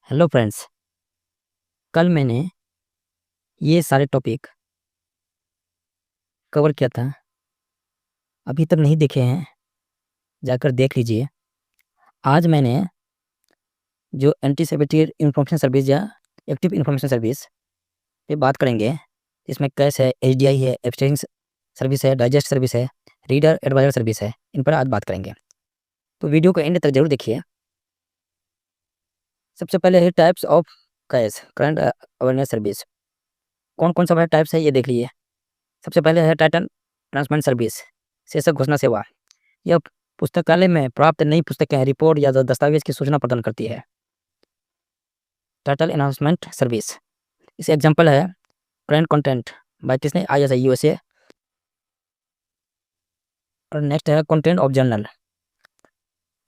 Hello friends. कल मैंने ये सारे टॉपिक कवर किया था। अभी तक नहीं देखे हैं, जाकर देख लीजिए। आज मैंने जो एंटीसिपेटरी इंफॉर्मेशन सर्विस या एक्टिव इंफॉर्मेशन सर्विस पे बात करेंगे। इसमें कैश है, एचडीआई है, एब्स्ट्रैक्टिंग सर्विस है, डाइजेस्ट सर्विस है, रीडर एडवाइजर सर्विस है। इन पर आज बात करेंगे, तो वीडियो को एंड तक जरूर देखिए। सबसे पहले है types of cash current awareness service. कौन कौन सा टाइप्स है ये देख लीजिए। सबसे पहले है टाइटल ट्रांसमेंट सर्विस, शीर्षक घोषणा सेवा। यह पुस्तकालय में प्राप्त नई पुस्तकें, रिपोर्ट या दस्तावेज की सूचना प्रदान करती है। टाइटल अनाउंसमेंट सर्विस, इस एग्जांपल है करंट कंटेंट बाय किसने, ISI USA। और नेक्स्ट है कंटेंट ऑफ जर्नल।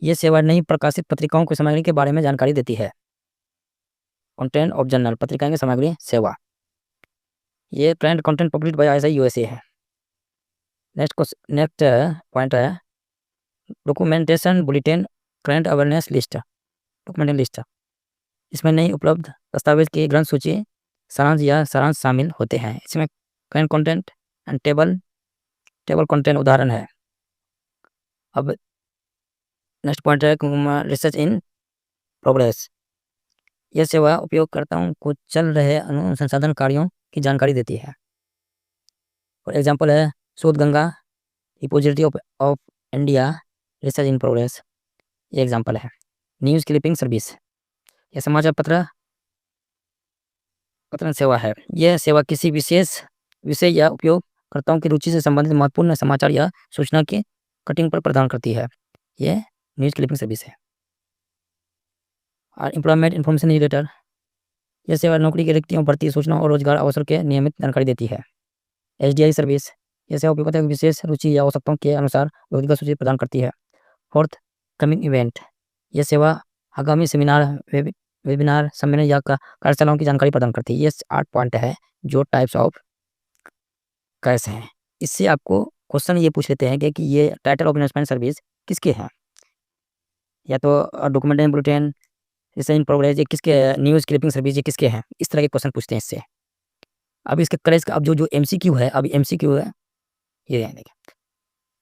ये सेवा नई प्रकाशित पत्रिकाओं की सामग्री के बारे में जानकारी देती है। कंटेंट ऑफ जर्नल, पत्रिकाएं की सामग्री सेवा। ये current content publish by ISI USA है। नेक्स्ट पॉइंट है documentation bulletin current awareness list, documentation list. इसमें नई उपलब्ध दस्तावेज की ग्रंथ सूची, सारांश या सारांश शामिल होते हैं। इसमें current content and table content उदाहरण है। अब नेक्स्ट पॉइंट है रिसर्च इन प्रोग्रेस। यह सेवा उपयोगकर्ताओं को चल रहे अनुसंधान कार्यों की जानकारी देती है। फॉर एग्जाम्पल है शोध Ganga, repository of India, research in progress. ये एग्जाम्पल है। न्यूज़ क्लिपिंग सर्विस, यह समाचार पत्र पत्र सेवा है। यह सेवा किसी विशेष विषय या उपयोगकर्ताओं की रुचि से संबंधित महत्वपूर्ण समाचार या सूचना की कटिंग पर प्रदान करती है। यह न्यूज़ क्लिपिंग सर्विस है। और एम्प्लॉयमेंट इंफॉर्मेशन न्यूज़लेटर, यह सेवा नौकरी की रिक्तियों, भर्ती सूचना और रोजगार अवसर के नियमित जानकारी देती है। HDI सर्विस, यह सेवा उपयोगकर्ता की विशेष रुचि या आवश्यकताओं के अनुसार रोजगार सूची प्रदान करती है। फोर्थ कमिंग इवेंट, यह सेवा आगामी सेमिनार, वेबिनार, सम्मेलन या कार्यशालाओं की जानकारी प्रदान करती है। ये 8 पॉइंट है जो टाइप्स ऑफ कैश हैं। इससे आपको क्वेश्चन ये पूछ लेते हैं कि ये टाइटल ऑफ इन्वेस्टमेंट सर्विस किसके हैं, या तो documentation bulletin, research in progress ये किसके, न्यूज़ क्लिपिंग सर्विस ये किसके हैं। इस तरह के क्वेश्चन पूछते हैं इससे। अब इसके करेज का अब जो MCQ है, अब MCQ है ये देखिए।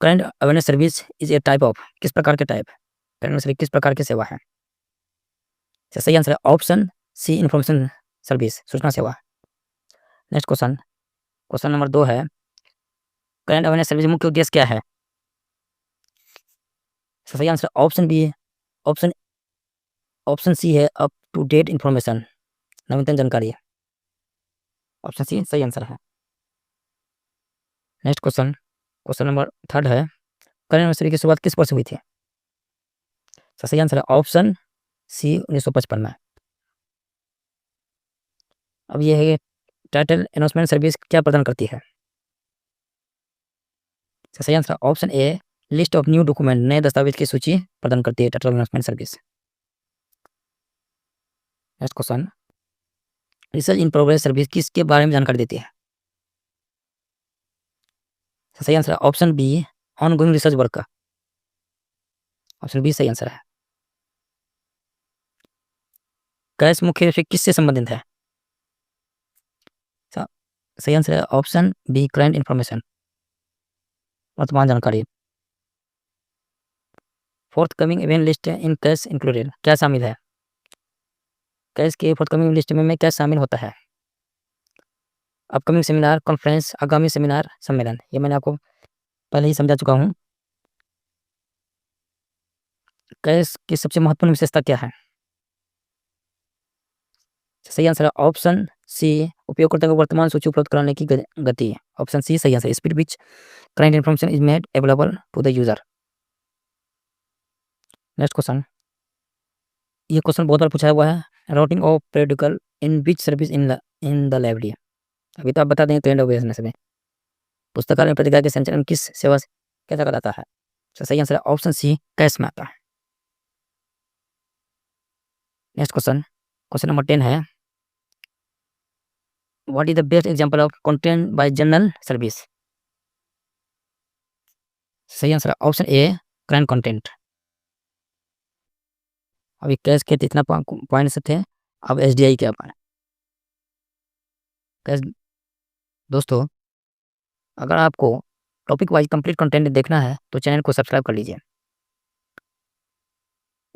Current awareness service is a type of, किस प्रकार के टाइप, करंट सर्विस किस प्रकार की सेवा है। सही आंसर है ऑप्शन सी, इन्फॉर्मेशन सर्विस, सूचना सेवा। नेक्स्ट क्वेश्चन नंबर 2 है करंट अवेयरनेस सर्विस मुख्य उद्देश्य क्या है। सही आंसर ऑप्शन बी है, ऑप्शन सी है अप टू डेट इन्फॉर्मेशन, नवीनतम जानकारी। ऑप्शन सी सही आंसर है। नेक्स्ट क्वेश्चन नंबर 3 है करंट अवेयरनेस की शुरुआत किस वर्ष हुई थी। सही आंसर है ऑप्शन सी 1955 में। अब ये है टाइटल अनाउंसमेंट सर्विस क्या प्रदान करती है। सही answer option A, list of new document, नए दस्तावेज की सूची प्रदान करती है title announcement service. Next question, research in progress service किसके बारे में जानकारी देती है। सही answer option B, ongoing research work का। ऑप्शन बी सही आंसर है। कैश मुख्य रूप से किससे संबंधित है। सही आंसर है ऑप्शन बी, करंट इन्फॉर्मेशन, वर्तमान जानकारी। Fourth coming event list in cash included, क्या शामिल है। कैश के फोर्थ कमिंग लिस्ट में क्या शामिल होता है। अपकमिंग सेमिनार, कॉन्फ्रेंस, आगामी सेमिनार, सम्मेलन। ये मैंने आपको पहले ही समझा चुका हूँ। कैश की सबसे महत्वपूर्ण विशेषता क्या है। सही आंसर है ऑप्शन सी, उपयोगकर्ता को वर्तमान सूची उपलब्ध कराने की गति। ऑप्शन सी सही answer, speed which current information is made available to the user. Next question, ये क्वेश्चन बहुत बार पूछा हुआ है, routing of periodical in which service in the library. अभी तो आप बता दें करंट अवेयरनेस में पुस्तकालय में पत्रिका के संचालन किस सेवा से कैसा कराता है। तो सही आंसर है ऑप्शन सी, कैश में आता है। नेक्स्ट क्वेश्चन नंबर 10 है what is the best example of content bye journal service. सही आंसर है ऑप्शन ए, करंट कंटेंट। अभी कैश के इतना पॉइंट्स थे, अब एसडीआई क्या है? कैसे दोस्तों, अगर आपको टॉपिक वाइज कंप्लीट कंटेंट देखना है तो चैनल को सब्सक्राइब कर लीजिए।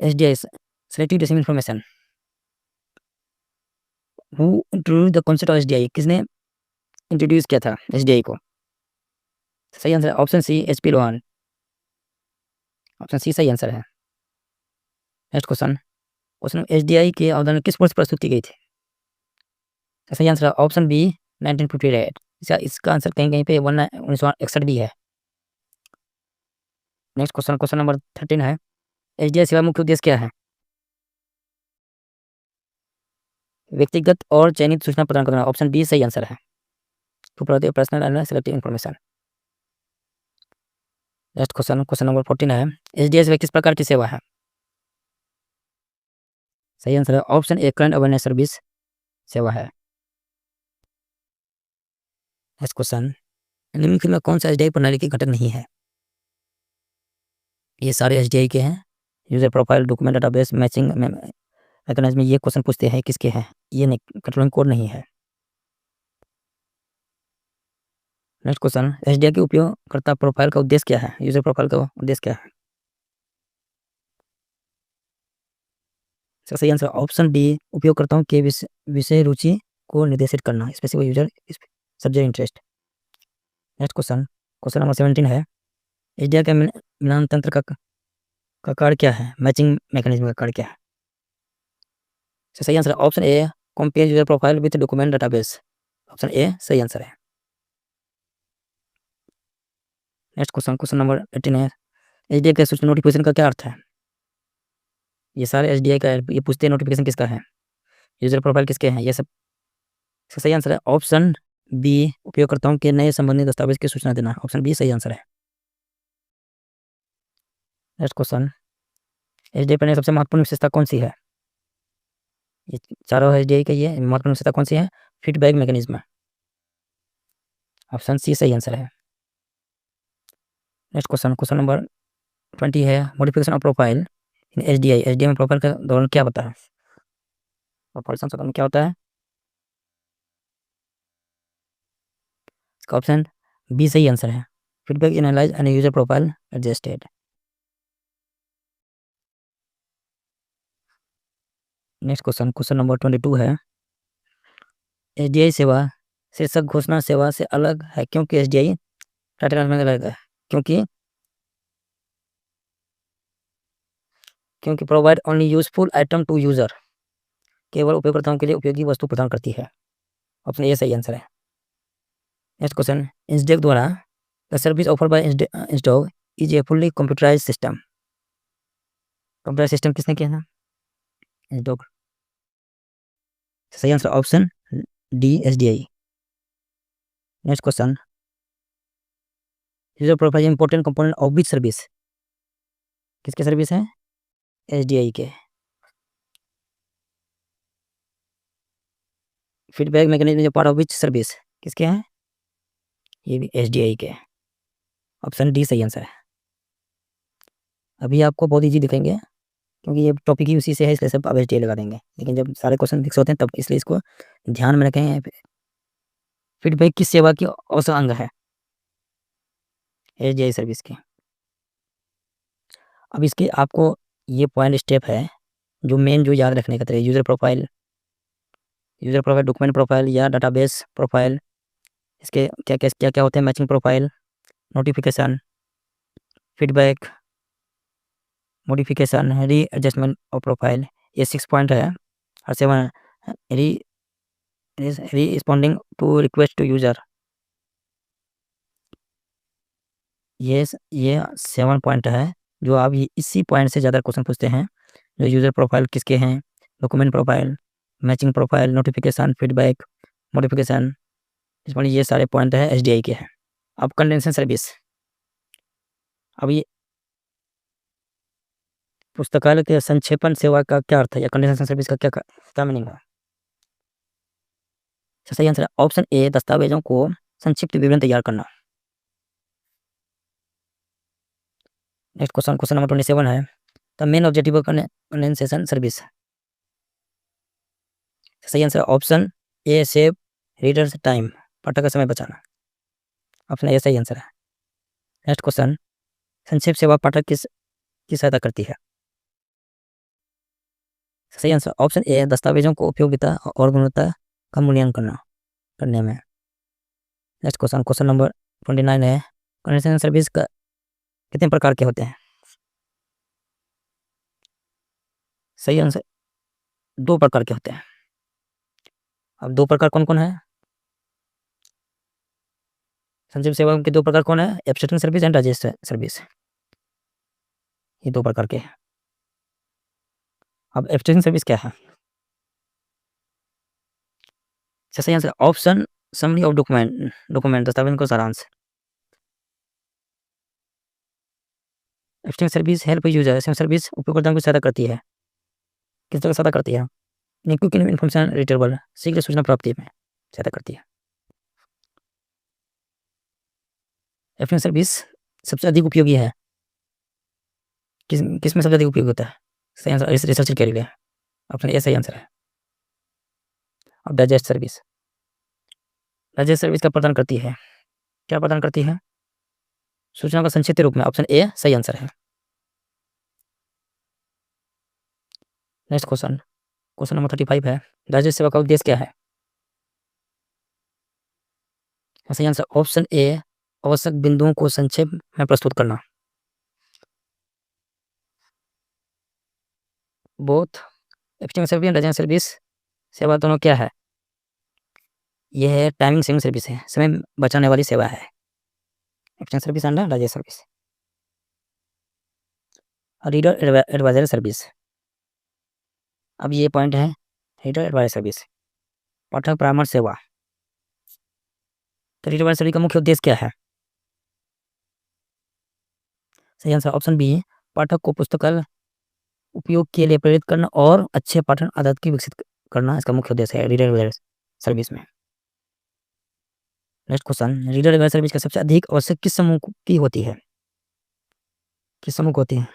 SDI selective decimal information. Who introduce the concept of SDI? किसने इंट्रोड्यूस किया था एसडीआई को? सही आंसर है option C, HP Luhn. Option C सही आंसर है। Next question. क्वेश्चन, एसडीआई के अवधारणा किस वर्ष प्रस्तुत की गई थी? सही आंसर है ऑप्शन बी, 1958। इसका आंसर कहीं कहीं पे 1961 भी है। नेक्स्ट क्वेश्चन, क्वेश्चन नंबर 13 है, एसडीआई सेवा मुख्य उद्देश्य क्या है? व्यक्तिगत और चयनित सूचना प्रदान करना। ऑप्शन बी सही आंसर है। Personal and selective information. Next question, question number 14 है, एसडीआई सेवा किस प्रकार की सेवा है? सही आंसर है option A, current awareness service सेवा है। नेक्स्ट क्वेश्चन, निम्नलिखित में कौन सा एसडीआई प्रणाली की घटक नहीं है? ये सारे एसडीआई के हैं। User profile, document database, matching mechanism, ये क्वेश्चन पूछते हैं किसके हैं, ये नहीं, कंट्रोलिंग कोड नहीं है। नेक्स्ट क्वेश्चन, एसडीआई के उपयोगकर्ता प्रोफाइल का उद्देश्य क्या है? यूजर प्रोफाइल का उद्देश्य क्या है? इसका सही आंसर ऑप्शन डी, उपयोगकर्ताओं के विषय रुचि को निर्देशित करना, specific user subject interest. Next question, question number 17 है, एसडीआई का मिलान तंत्र का कार्य क्या है? मैचिंग मैकेनिज्म का कार्य क्या है? सही answer option A, compare user profile with document database. Option A सही आंसर है। नेक्स्ट क्वेश्चन, क्वेश्चन नंबर 18 है, एसडीआई का सूचना नोटिफिकेशन का क्या अर्थ है? ये सारे एसडीआई का ये पूछते हैं नोटिफिकेशन किसका है, यूजर प्रोफाइल किसके हैं, ये सब। इसका सही आंसर है ऑप्शन बी, उपयोगकर्ताओं के नए संबंधित दस्तावेज की सूचना देना। ऑप्शन बी सही आंसर है। नेक्स्ट क्वेश्चन, एसडीआई पर सबसे महत्वपूर्ण विशेषता कौन सी है? ये चारों एसडीआई का ये महत्वपूर्ण विशेषता कौन सी है? Feedback mechanism. ऑप्शन सी सही आंसर है। नेक्स्ट क्वेश्चन, क्वेश्चन नंबर 20 है, modification of profile in SDI. SDI में प्रोफाइल का दौरान क्या होता है? प्रोफाइल संशोधन में क्या होता है? इसका ऑप्शन बी सही आंसर है। Feedback analyse and user profile adjusted. Next question, question number 22 है, एसडीआई सेवा शीर्षक घोषणा सेवा से अलग है क्योंकि एसडीआई टाइटल में अलग है, क्योंकि provide only useful item to user, केवल उपयोगकर्ताओं के लिए उपयोगी वस्तु प्रदान करती है। ऑप्शन ए सही आंसर है। नेक्स्ट क्वेश्चन, इंसडेक द्वारा the service offer by INSDOC is a fully computerize system. Computer system किसने किया था? इंसडॉक। सही answer option D, SDI. Next question, user profile important component of which service? किसके service है? SDI के। Feedback mechanism part of which service? किसके हैं? ये भी एसडीआई के। ऑप्शन डी सही आंसर है। अभी आपको बहुत ईजी दिखेंगे क्योंकि ये टॉपिक ही उसी से है, इसलिए सब अब एसडीआई लगा देंगे, लेकिन जब सारे क्वेश्चन फिक्स होते हैं तब, इसलिए इसको ध्यान में रखें। फीडबैक किस सेवा की औसत अंग है? एसडीआई सर्विस की। अब इसके आपको ये पॉइंट स्टेप है जो मेन जो याद रखने का तरीका, यूजर प्रोफाइल, डॉक्यूमेंट प्रोफाइल या डाटाबेस प्रोफाइल, इसके क्या क्या क्या क्या होते हैं? Matching profile, notification, feedback, modification, re adjustment of profile, ये 6 पॉइंट है। और 7 re responding to request to user, ये 7 पॉइंट है जो आप इसी पॉइंट से ज़्यादा क्वेश्चन पूछते हैं, जो यूजर प्रोफाइल किसके हैं, document profile, matching profile, notification, feedback, modification, इस पर ये सारे पॉइंट है एसडीआई के हैं। अब कंडेंसेशन सर्विस, अब ये पुस्तकालय के संक्षेपण सेवा का क्या अर्थ है, या कंडेंसेशन सर्विस का क्या मीनिंग है? सही आंसर है ऑप्शन ए, दस्तावेजों को संक्षिप्त विवरण तैयार करना। नेक्स्ट क्वेश्चन, क्वेश्चन नंबर 27 है, the main objective of condensation service. सही answer option A save readers time, पाठक का समय बचाना। ऑप्शन ए सही आंसर है। नेक्स्ट क्वेश्चन, संक्षेप सेवा पाठक की सहायता करती है। सही आंसर ऑप्शन ए दस्तावेजों को उपयोगिता और गुणवत्ता का मूल्यांकन करने में। नेक्स्ट क्वेश्चन, क्वेश्चन नंबर 29 है, कनेक्शन सर्विस का कितने प्रकार के होते हैं। सही आंसर 2 प्रकार के होते हैं। अब 2 प्रकार कौन कौन है, संक्षेप सेवा के 2 प्रकार कौन है, abstraction service and register service, ये 2 प्रकार के हैं। अब एब्स्ट्रैक्शन सर्विस क्या है। सही answer option summary of document दस्तावेज का सारांश। Abstraction service help user service उपयोगकर्ताओं की सहायता करती है। किस तरह सहायता करती है, क्विक इन्फॉर्मेशन रिट्रीवल शीघ्र सूचना प्राप्ति में सहायता करती है। एब्स्ट्रैक्शन सर्विस सबसे अधिक उपयोगी है, किस में सबसे अधिक उपयोगी होता है। सही आंसर रिसर्चर के लिए, ऑप्शन ए सही आंसर है। अब डाइजेस्ट सर्विस, डाइजेस्ट सर्विस का प्रदान करती है, क्या प्रदान करती है, सूचना का संक्षिप्त रूप में, ऑप्शन ए सही आंसर है। नेक्स्ट क्वेश्चन, क्वेश्चन नंबर 35 है, डाइजेस्ट सेवा का उद्देश्य क्या है। सही आंसर ऑप्शन ए आवश्यक बिंदुओं को संक्षेप में प्रस्तुत करना। Both abstraction service and digest service सेवा दोनों क्या है, यह है टाइमिंग सेविंग सर्विस है, समय बचाने वाली सेवा है, abstraction service and digest service. Reader advisory service, अब ये पॉइंट है, रीडर एडवाइजरी सर्विस पाठक परामर्श सेवा। तो रीडर एडवाइजरी सर्विस का मुख्य उद्देश्य क्या है। सही आंसर ऑप्शन बी पाठक को पुस्तकालय उपयोग के लिए प्रेरित करना और अच्छे पाठन आदत की विकसित करना इसका मुख्य उद्देश्य है रीडर एडवाइजरी सर्विस में। Next question, reader advisory service का सबसे अधिक आवश्यक किस समूह की होती है, किस समूह को होती है।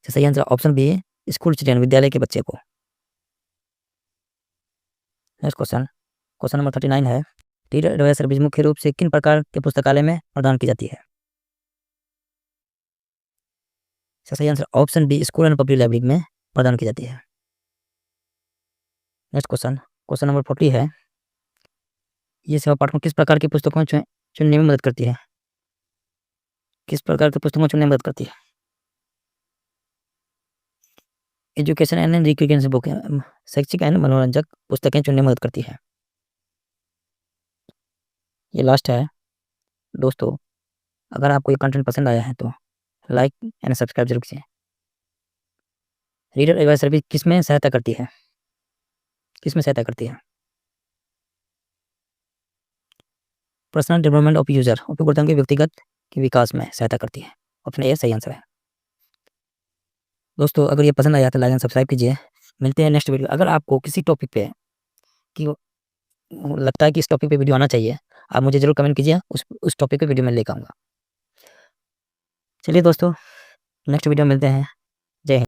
सही answer option B school children विद्यालय के बच्चे को। नेक्स्ट क्वेश्चन, क्वेश्चन नंबर 39 है, रीडर एडवाइजरी सर्विस मुख्य रूप से किन प्रकार के पुस्तकालय में प्रदान की जाती है। सही answer option B school and public library में प्रदान की जाती है। नेक्स्ट क्वेश्चन, क्वेश्चन नंबर 40 है, ये सेवा पाठकों किस प्रकार की पुस्तकों चुनने में मदद करती है, किस प्रकार की पुस्तकों चुनने में मदद करती है। एजुकेशन एंड रिक्रिएशन बुक, शैक्षिक एंड मनोरंजक पुस्तकें चुनने में मदद करती है। ये लास्ट है दोस्तों, अगर आपको ये कंटेंट पसंद आया है तो लाइक एंड सब्सक्राइब जरूर कीजिए। रीडर एडवाइजरी सर्विस किस में सहायता करती है, किस में सहायता करती है। पर्सनल डेवलपमेंट ऑफ यूजर उपयोगकर्ताओं के व्यक्तिगत के विकास में सहायता करती है, ऑप्शन ए सही आंसर है। दोस्तों अगर ये पसंद आया तो लाइक एंड सब्सक्राइब कीजिए। मिलते हैं नेक्स्ट वीडियो। अगर आपको किसी टॉपिक पे कि लगता है कि इस टॉपिक पे वीडियो आना चाहिए, आप मुझे जरूर कमेंट कीजिए, उस टॉपिक पे वीडियो मैं लेकर आऊँगा। चलिए दोस्तों नेक्स्ट वीडियो मिलते हैं।